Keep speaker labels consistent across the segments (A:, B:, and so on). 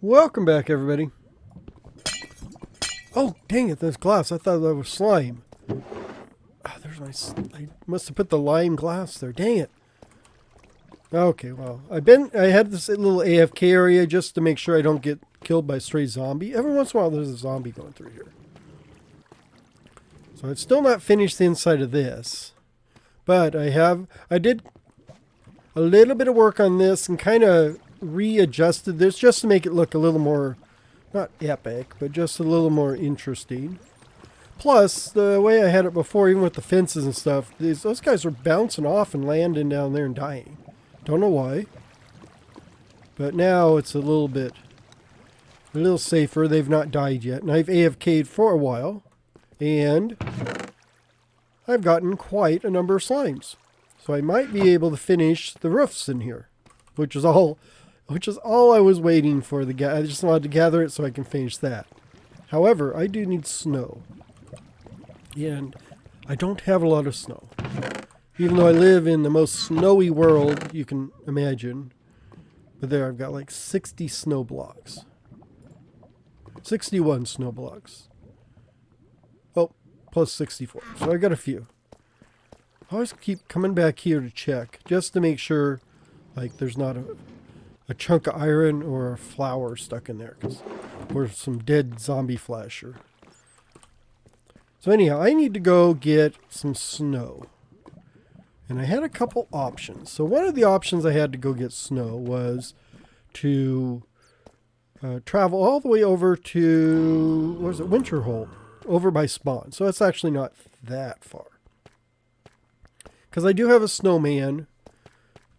A: Welcome back, everybody. Oh, dang it, that's glass. I thought that was slime. Oh, there's my... I must have put the lime glass there. Dang it. Okay, well, I had this little AFK area just to make sure I don't get killed by a stray zombie. Every once in a while, there's a zombie going through here. So I've still not finished the inside of this. But I did a little bit of work on this and kind of readjusted this just to make it look a little more, not epic, but just a little more interesting. Plus, the way I had it before, even with the fences and stuff, those guys were bouncing off and landing down there and dying. Don't know why. But now it's a little safer. They've not died yet. And I've AFK'd for a while. And I've gotten quite a number of slimes. So I might be able to finish the roofs in here. Which is all I was waiting for. I just wanted to gather it so I can finish that. However, I do need snow. And I don't have a lot of snow. Even though I live in the most snowy world you can imagine. But there, I've got like 60 snow blocks. 61 snow blocks. Oh, plus 64. So I got a few. I always keep coming back here to check. Just to make sure like there's not a chunk of iron or a flower stuck in there. Or some dead zombie flesh. So anyhow, I need to go get some snow. And I had a couple options. So one of the options I had to go get snow was to travel all the way over to, what is it, Winterhold, over by Spawn. So it's actually not that far. Because I do have a snowman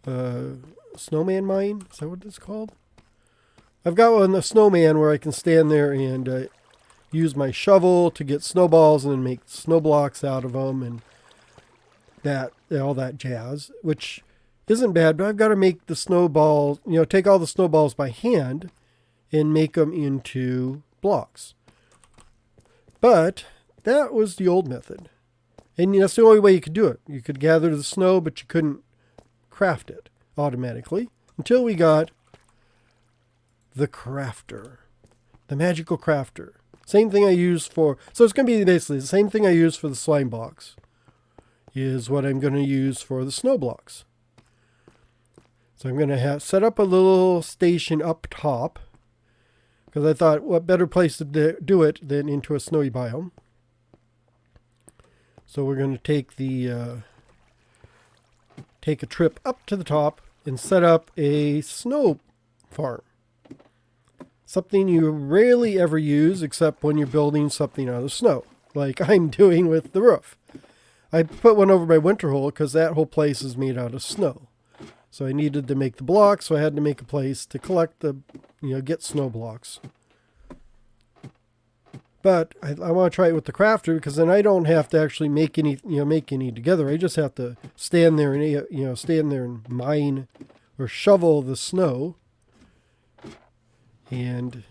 A: mine, is that what it's called? I've got one, a snowman where I can stand there and use my shovel to get snowballs and then make snow blocks out of them and all that jazz, which isn't bad, but I've got to make the snowballs, take all the snowballs by hand and make them into blocks. But that was the old method. And that's the only way you could do it. You could gather the snow, but you couldn't craft it automatically until we got the crafter, the magical crafter. Same thing I use for, so it's going to be basically the same thing I use for the slime blocks is what I'm going to use for the snow blocks. So I'm going to set up a little station up top because I thought what better place to do it than into a snowy biome. So we're going to take a trip up to the top and set up a snow farm. Something you rarely ever use except when you're building something out of snow, like I'm doing with the roof. I put one over by Winterhold because that whole place is made out of snow. So I needed to make the blocks, so I had to make a place to collect get snow blocks. But I want to try it with the crafter because then I don't have to actually make any together. I just have to stand there and mine or shovel the snow. And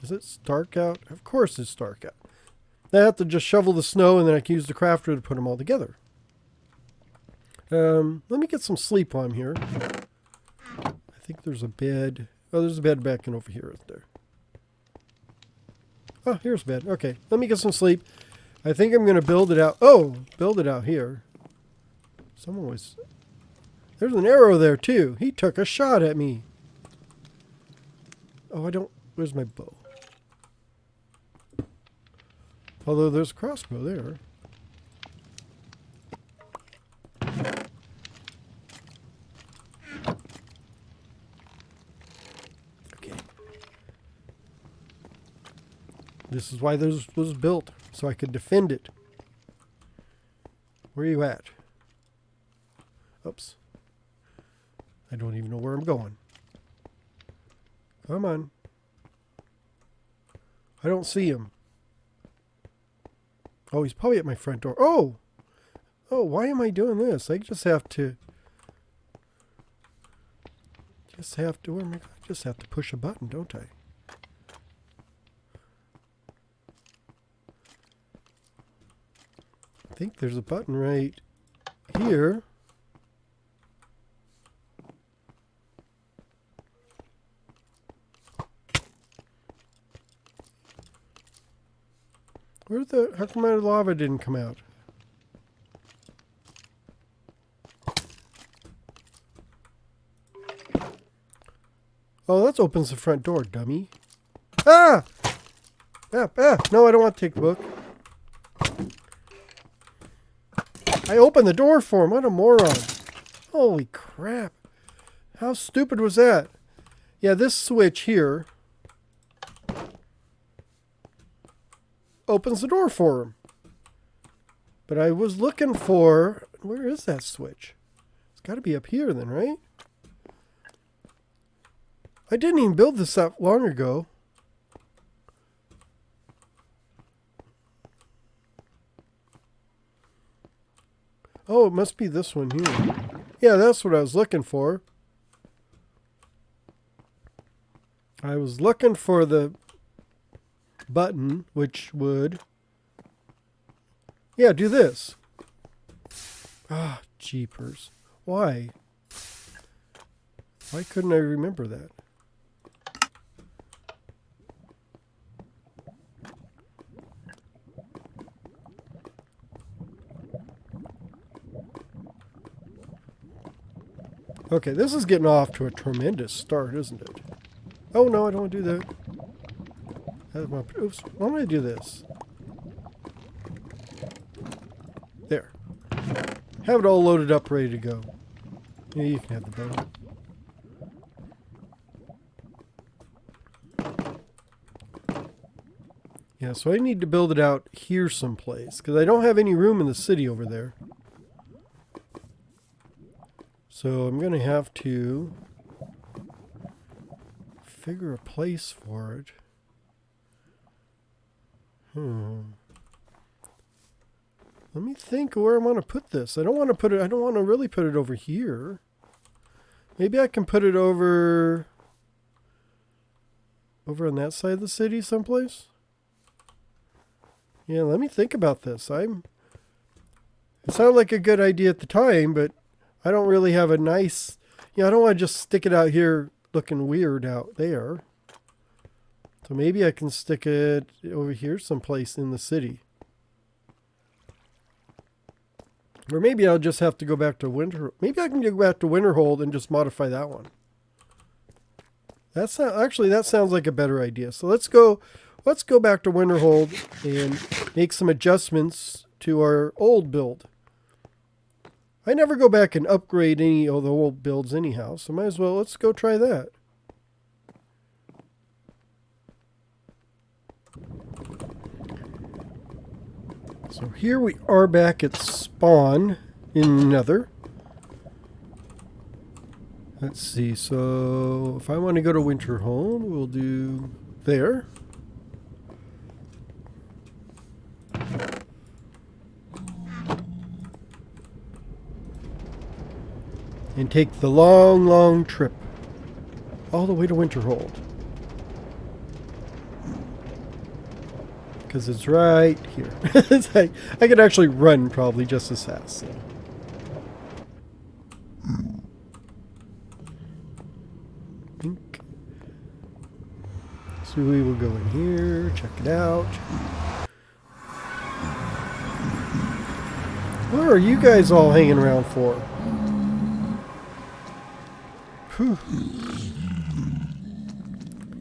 A: is it dark out? Of course it's dark out. I have to just shovel the snow and then I can use the crafter to put them all together. Let me get some sleep while I'm here. I think there's a bed. Oh, there's a bed back in over here right there. Oh, here's a bed. Okay, let me get some sleep. I think I'm going to build it out. Oh, build it out here. There's an arrow there too. He took a shot at me. Oh, where's my bow? Although there's a crossbow there. Okay. This is why this was built, so I could defend it. Where are you at? Oops. I don't even know where I'm going. Come on. I don't see him. Oh, he's probably at my front door. Oh! Oh, why am I doing this? I just have to push a button, don't I? I think there's a button right here. How come my lava didn't come out? Oh, that opens the front door, dummy. Ah! No, I don't want to take the book. I opened the door for him. What a moron. Holy crap. How stupid was that? Yeah, this switch here opens the door for him. But I was looking for... Where is that switch? It's got to be up here then, right? I didn't even build this up long ago. Oh, it must be this one here. Yeah, that's what I was looking for. I was looking for the button, which would... Yeah, do this. Ah, jeepers. Why? Why couldn't I remember that? Okay, this is getting off to a tremendous start, isn't it? Oh, no, I don't want to do that. Oops, why don't I do this? There. Have it all loaded up, ready to go. Yeah, you can have the bow. Yeah, so I need to build it out here someplace, because I don't have any room in the city over there. So I'm going to have to figure a place for it. Let me think where I want to put this. I don't want to really put it over here. Maybe I can put it over on that side of the city someplace. Yeah, let me think about this. It sounded like a good idea at the time, but I don't really have a nice... Yeah, I don't want to just stick it out here looking weird out there. So maybe I can stick it over here someplace in the city. Or maybe I'll just have to go back to Winter... Maybe I can go back to Winterhold and just modify that one. Actually, that sounds like a better idea. So let's go back to Winterhold and make some adjustments to our old build. I never go back and upgrade any of the old builds anyhow, so might as well, let's go try that. So here we are back at spawn in Nether. Let's see, so if I want to go to Winterhold, we'll do there. And take the long, long trip all the way to Winterhold. Because it's right here. It's like, I could actually run probably just as fast. So we will go in here, check it out. What are you guys all hanging around for? Whew.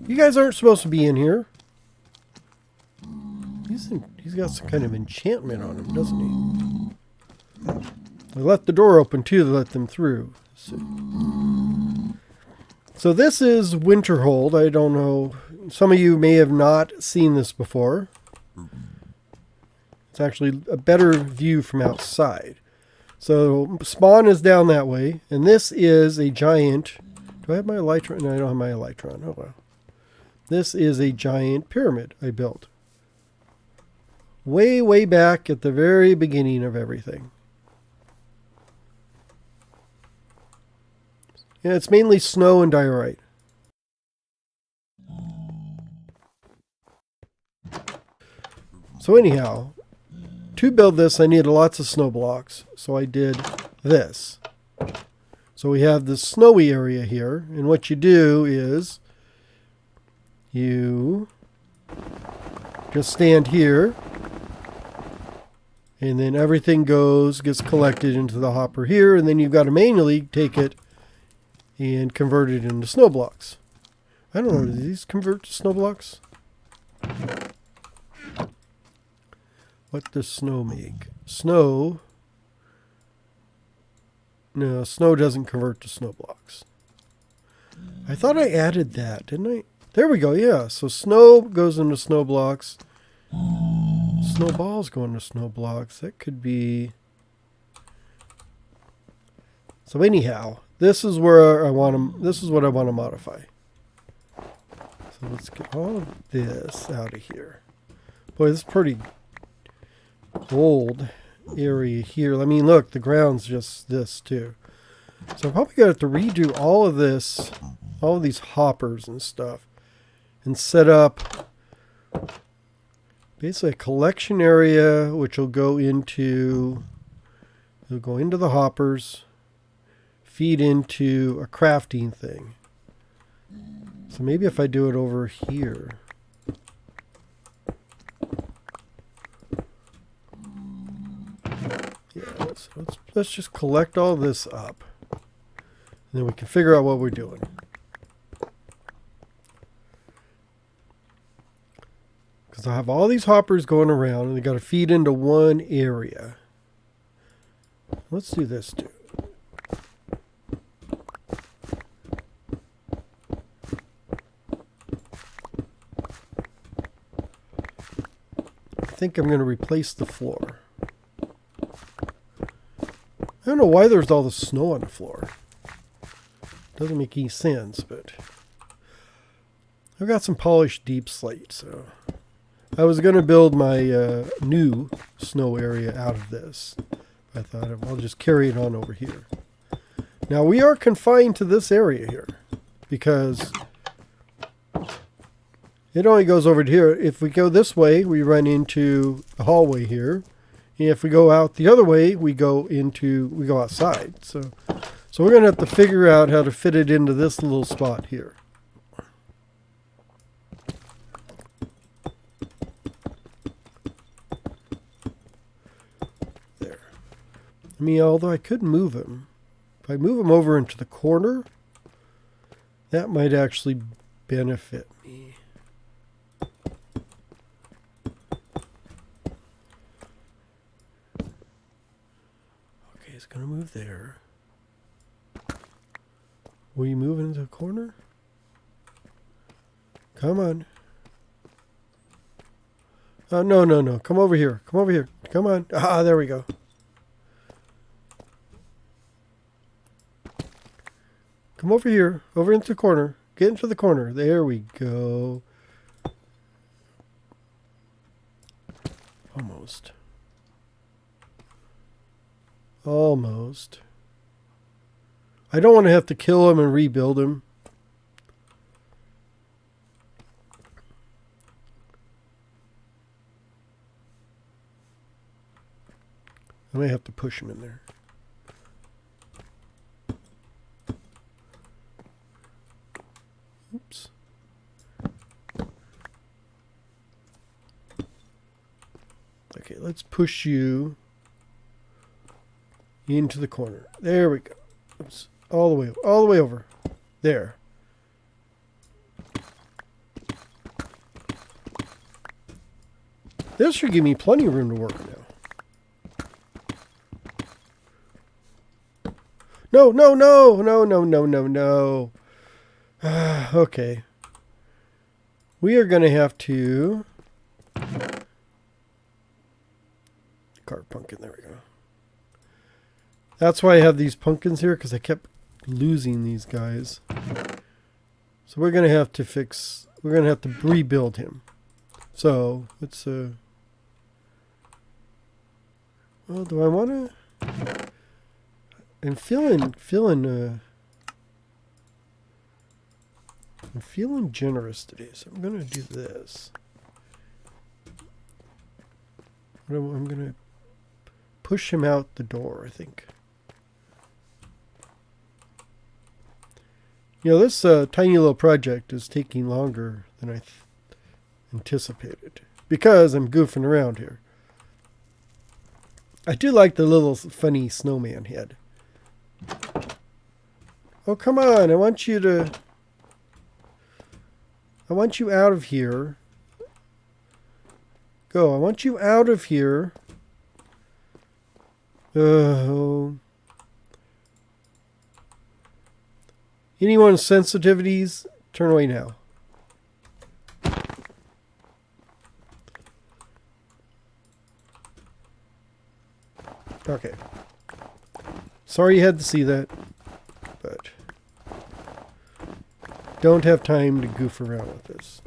A: You guys aren't supposed to be in here. He's got some kind of enchantment on him, doesn't he? I left the door open too to let them through. So this is Winterhold. I don't know. Some of you may have not seen this before. It's actually a better view from outside. So spawn is down that way, and this is a giant... Do I have my elytron? No, I don't have my elytron. Oh well. This is a giant pyramid I built. Way, way back at the very beginning of everything. Yeah, it's mainly snow and diorite. So anyhow, to build this I needed lots of snow blocks. So I did this. So we have this snowy area here. And what you do is you just stand here And then everything gets collected into the hopper here, and then you've got to manually take it and convert it into snow blocks. I don't know, do these convert to snow blocks? What does snow make? Snow. No, snow doesn't convert to snow blocks. I thought I added that, didn't I? There we go, yeah. So snow goes into snow blocks. Snowballs go into snow blocks. That could be... So anyhow, this is where I want to... This is what I want to modify. So let's get all of this out of here. Boy, this is pretty old area here. I mean, look, the ground's just this too. So I'm probably going to have to redo all of this, all of these hoppers and stuff, and set up basically a collection area which will go into the hoppers, feed into a crafting thing. So maybe if I do it over here. Yeah, so let's just collect all this up. And then we can figure out what we're doing. Because I have all these hoppers going around and they got to feed into one area. Let's do this too. I think I'm going to replace the floor. I don't know why there's all the snow on the floor. Doesn't make any sense, but I've got some polished deep slate, so I was going to build my new snow area out of this. I thought I'll just carry it on over here. Now we are confined to this area here because it only goes over to here. If we go this way, we run into the hallway here. And if we go out the other way, we go outside. So we're going to have to figure out how to fit it into this little spot here. There. I mean, although I could move him. If I move him over into the corner, that might actually benefit me. Okay, it's going to move there. Will you move into the corner? Come on. Oh, no. Come over here. Come over here. Come on. Ah, there we go. Come over here. Over into the corner. Get into the corner. There we go. Almost. Almost. I don't want to have to kill him and rebuild him. I may have to push him in there. Oops. Okay, let's push you into the corner. There we go. Oops. All the way over. There. This should give me plenty of room to work now. No. Okay. We are going to have to... Carve pumpkin, there we go. That's why I have these pumpkins here, because I kept losing these guys. So we're going to have to we're going to have to rebuild him. So, let's, well, do I want to? I'm feeling generous today, so I'm going to do this. I'm going to push him out the door, I think. You know, this tiny little project is taking longer than I anticipated because I'm goofing around here. I do like the little funny snowman head. Oh, come on. I want you out of here. Go. I want you out of here. Oh. Anyone's sensitivities, turn away now. Okay. Sorry you had to see that, but don't have time to goof around with this.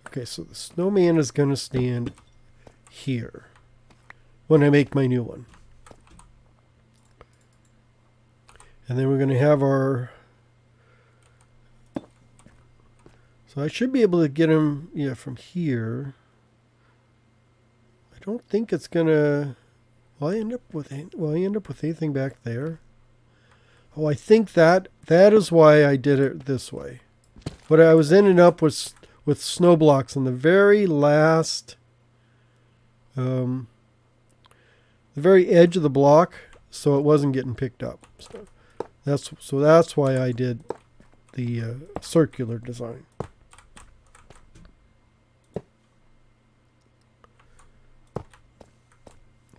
A: Okay, so the snowman is going to stand here when I make my new one. And then we're going to have our... So I should be able to get him, yeah, from here. I don't think it's going to... Will I end up with anything back there? Oh, I think that is why I did it this way. What I was ending up with snow blocks on the very last, the very edge of the block, so it wasn't getting picked up. So that's why I did the circular design.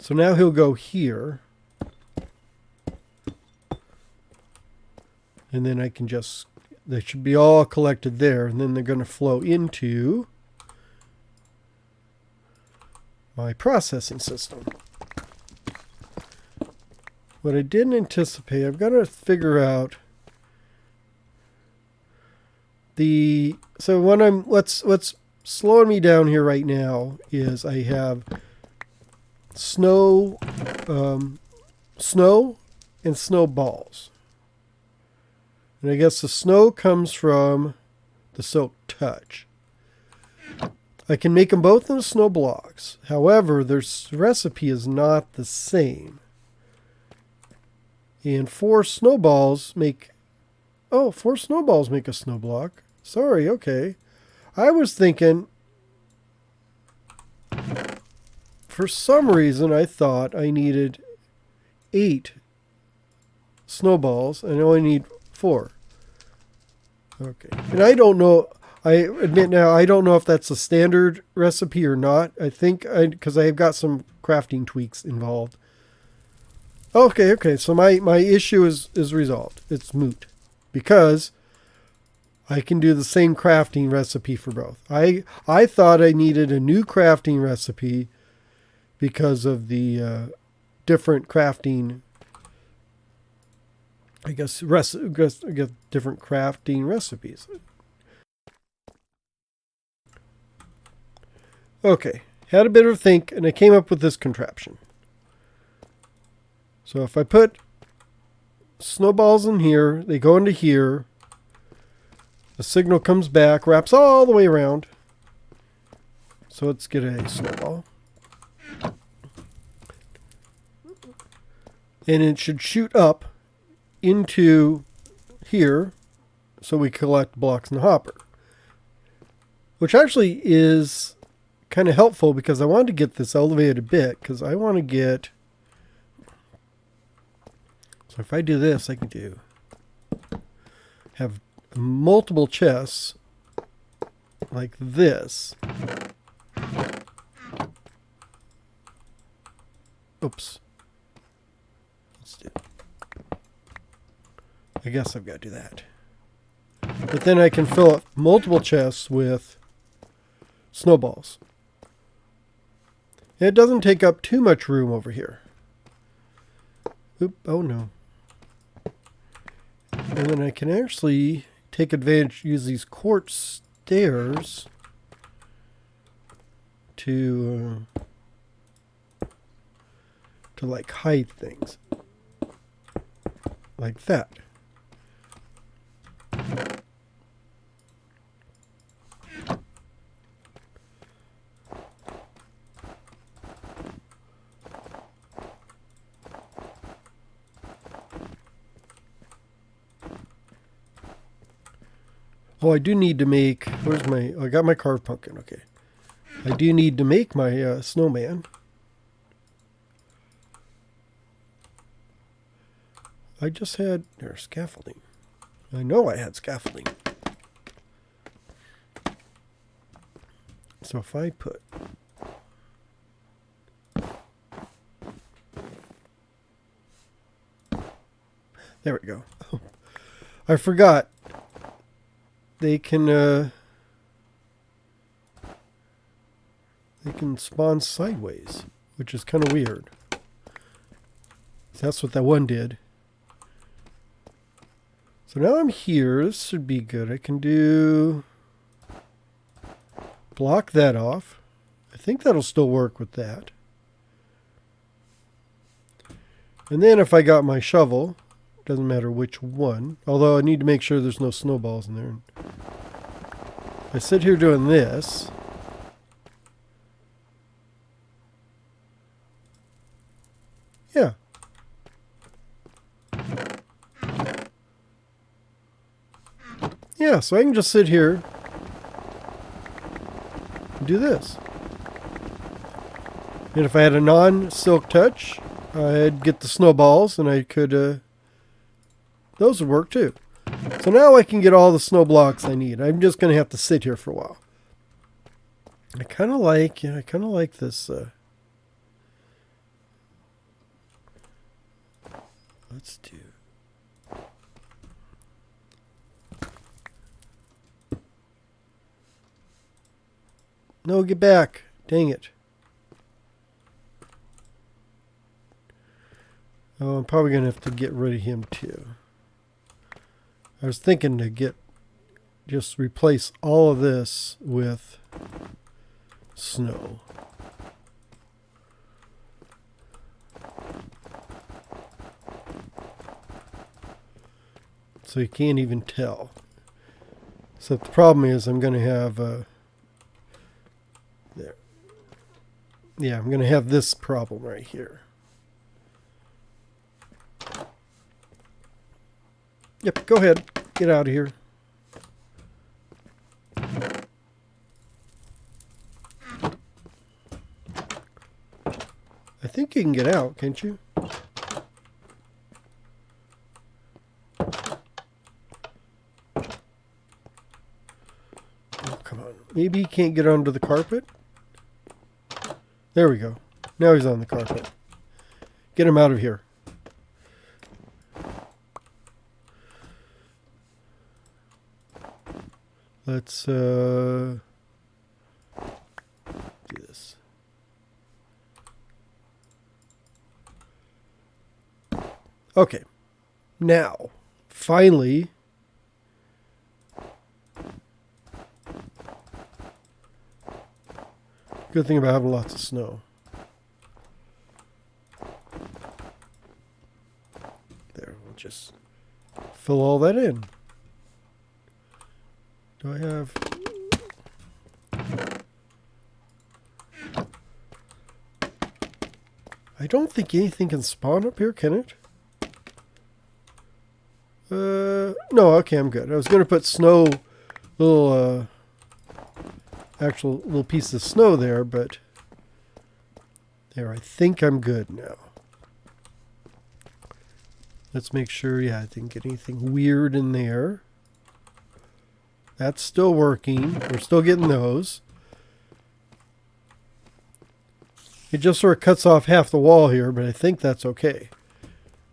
A: So now he'll go here. And then I can just, they should be all collected there. And then they're going to flow into my processing system. What I didn't anticipate, I've got to figure out so when what's slowing me down here right now is I have snow and snowballs. And I guess the snow comes from the Silk Touch. I can make them both into snow blocks. However, their recipe is not the same. And 4 snowballs make a snow block. Sorry, okay. I was thinking, for some reason, I thought I needed 8 snowballs, and I only need 4. Okay. And I don't know, I admit now, I don't know if that's a standard recipe or not. I think, because I've got some crafting tweaks involved. Okay, so my issue is resolved. It's moot. Because I can do the same crafting recipe for both. I thought I needed a new crafting recipe because of the different crafting, I guess different crafting recipes. Okay, had a bit of a think, and I came up with this contraption. So if I put snowballs in here, they go into here, the signal comes back, wraps all the way around. So let's get a snowball. And it should shoot up into here, so we collect blocks in the hopper. Which actually is kind of helpful because I wanted to get this elevated a bit, because I want to get... So if I do this, I can have multiple chests like this. Oops. Let's do. I guess I've got to do that. But then I can fill up multiple chests with snowballs. And it doesn't take up too much room over here. Oop, oh no. And then I can actually take advantage, use these quartz stairs to like hide things. Like that. Oh, I do need to make... Where's my... Oh, I got my carved pumpkin. Okay. I do need to make my snowman. I just had there's scaffolding. I know I had scaffolding. So if I put there we go. I forgot. They can spawn sideways, which is kind of weird. That's what that one did. So now I'm here. This should be good. I can block that off. I think that'll still work with that. And then if I got my shovel, doesn't matter which one, although I need to make sure there's no snowballs in there. I sit here doing this. Yeah. Yeah, so I can just sit here and do this. And if I had a non-silk touch, I'd get the snowballs and I could, those would work too. So now I can get all the snow blocks I need. I'm just going to have to sit here for a while. I kind of like this, let's do. No, get back. Dang it. Oh, I'm probably going to have to get rid of him too. I was thinking to just replace all of this with snow. So you can't even tell. So the problem is I'm going to have there. Yeah, I'm going to have this problem right here. Yep, go ahead. Get out of here. I think you can get out, can't you? Oh, come on. Maybe he can't get under the carpet? There we go. Now he's on the carpet. Get him out of here. Let's do this. Okay. Now, finally, good thing about having lots of snow. There, we'll just fill all that in. Do I have... I don't think anything can spawn up here, can it? No, okay, I'm good. I was going to put snow, little, actual little piece of snow there, but there, I think I'm good now. Let's make sure, yeah, I didn't get anything weird in there. That's still working. We're still getting those. It just sort of cuts off half the wall here, but I think that's okay.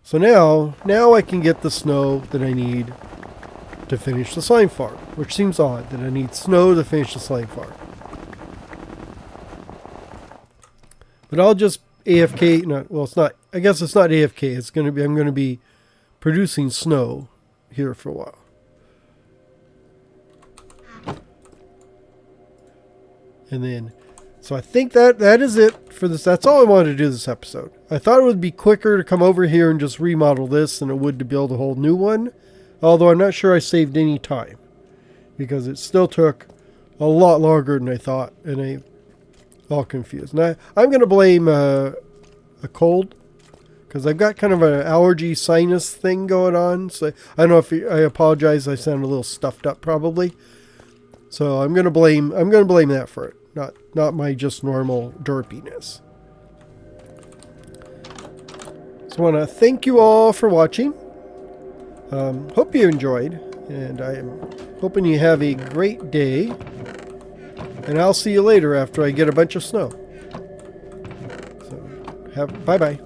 A: So now I can get the snow that I need to finish the slime farm, which seems odd that I need snow to finish the slime farm. But I'll just AFK, well, it's not, I guess it's not AFK. It's going to be, I'm going to be producing snow here for a while. And then, so I think that is it for this. That's all I wanted to do this episode. I thought it would be quicker to come over here and just remodel this than it would to build a whole new one. Although I'm not sure I saved any time, because it still took a lot longer than I thought, and I'm all confused. Now, I'm going to blame a cold, because I've got kind of an allergy sinus thing going on. So I don't know if I apologize. I sound a little stuffed up probably. So I'm going to blame that for it, not my just normal derpiness. So I want to thank you all for watching. Hope you enjoyed, and I am hoping you have a great day. And I'll see you later after I get a bunch of snow. So, bye-bye.